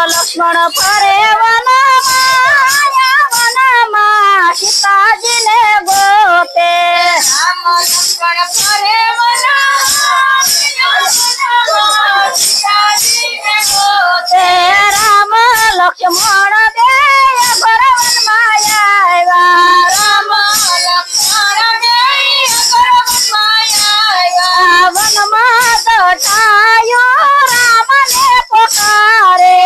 લક્ષ્મણ ફરે વનમાં સીતાજીને ગોતે રામ લક્ષ્મણ ફરે વનમાં સીતાજીને ગોતે રામ લક્ષ્મણ બે ભરવનમાં આવ્યા રામ લક્ષ્મણ બે ભરવનમાં આવ્યા વનમાં દટાયું રામને પોકારે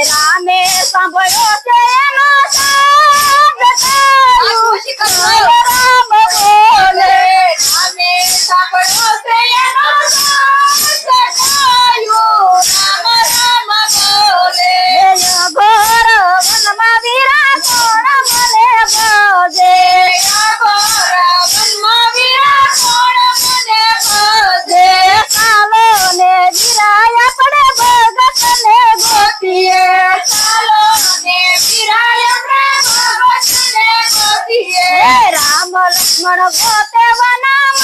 રામે સાંભળ્યો છે એનો શબ્દ રામ બોલે રામે સાંભળ્યો છે એનો શબ્દ રામ રામ બોલે ઘોર વનમાં વીરા કોણ મને ભજે વનમાં વીરા કોણ મને ભજે ચાલો ને વીરાય આપણે ભગતને ગોતીએ ચાલો ને વીરાય આપણે ભગતને ગોતીએ રામ લક્ષ્મણ ગોતે વનમાં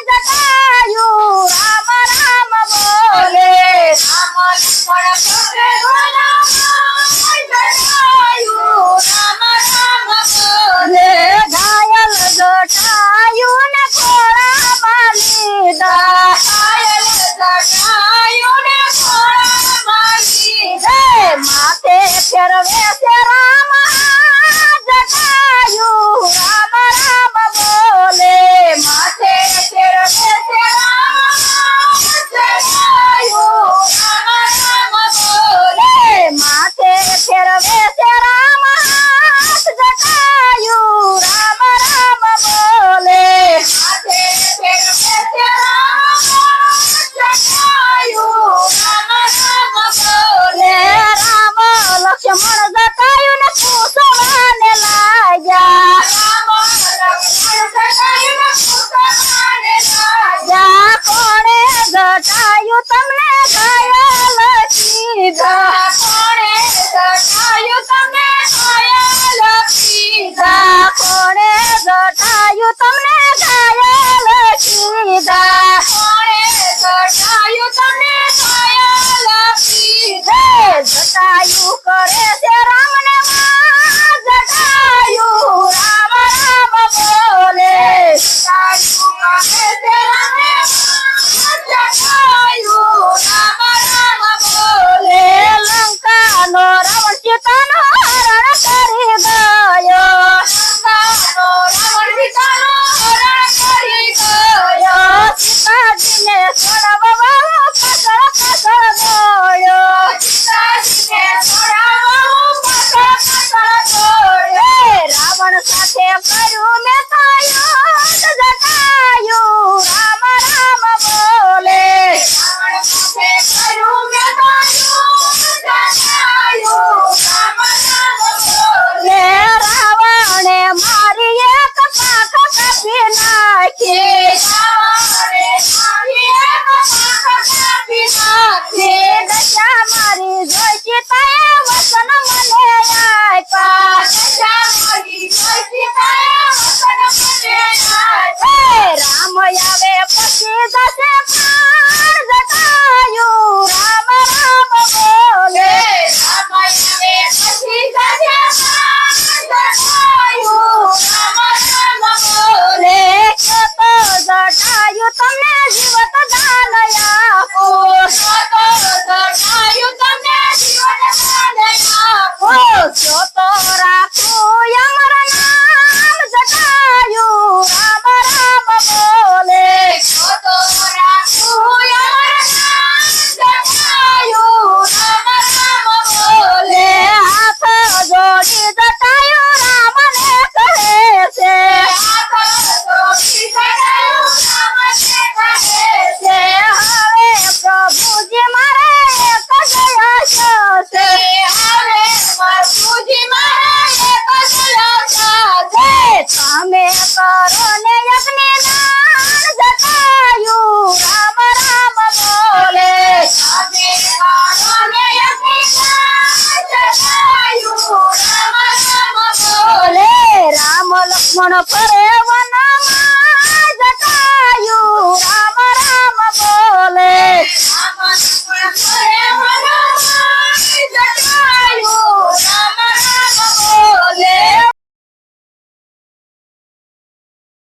જટાયું રામ રામ બોલે રામ લક્ષ્મણ ગોતે વનમાં જટાયું રામ રામ બોલે ઘાયલ જટાયું ને ખોળામાં લીધા ઘાયલ જટાયું ને ખોળામાં લીધા માથે ફેરવે છે રામ જટાયું રામ રામ બોલે માથે ફેરવે છે રામ જટાયું રામ રામ બોલે માથે ફેરવે છે રામ જટાયું રામ રામ બોલે માથે ફેરવે છે રામ જટાયું રામ રામ બોલે રામ લક્ષ્મણ જટાયું ને પૂછવાને લાગ્યા રામ લક્ષ્મણ જટાયું ને પૂછવાને લાગ્યા જા કોણે જટાયું તમને ઘાયલ કીધા કોણે જટાયું તમને ઘાયલ કીધા જા કોણે જટાયું તમને ઘાયલ કીધા કોણે જટાયું તમને ઘાયલ કીધા જટાયું કરે છે રામને માં જટાયું રામ રામ બોલે જટાયું કહે છે રામે જટાયું રામ રામ બોલે લંકાનો રાવણ સીતાનો હરણ કરી ગયો લંકાનો રાવણ સીતાનો હરણ કરી ગયો સીતાજીને છોડવા પાછળ પાછળ દોડ્યો સીતાજીને છોડાવવા પાછળ પાછળ દોડ્યો રાવણ સાથે કર્યું મેં તાયું જટાયું રામ રામ બોલે રાવણ સાથે કર્યું મેં તાયું જટાયું રામ રામ બોલે રાવણે મારી એક પાંખ કાપી નાખી રાવણે મારી એક પાંખ કાપી નાખી દશા મારી જોઈ સીતાએ વચન મને આપ્યા દશા મારી જોઈ સીતાએ વચન મને આપ્યા રામ આવે પછી જશે પ્રાણ જટાયું રામ રામ બોલે રામ આવે પછી જશે પ્રાણ જટાયું રામ રામ બોલે તો જટાયું તમને જીવત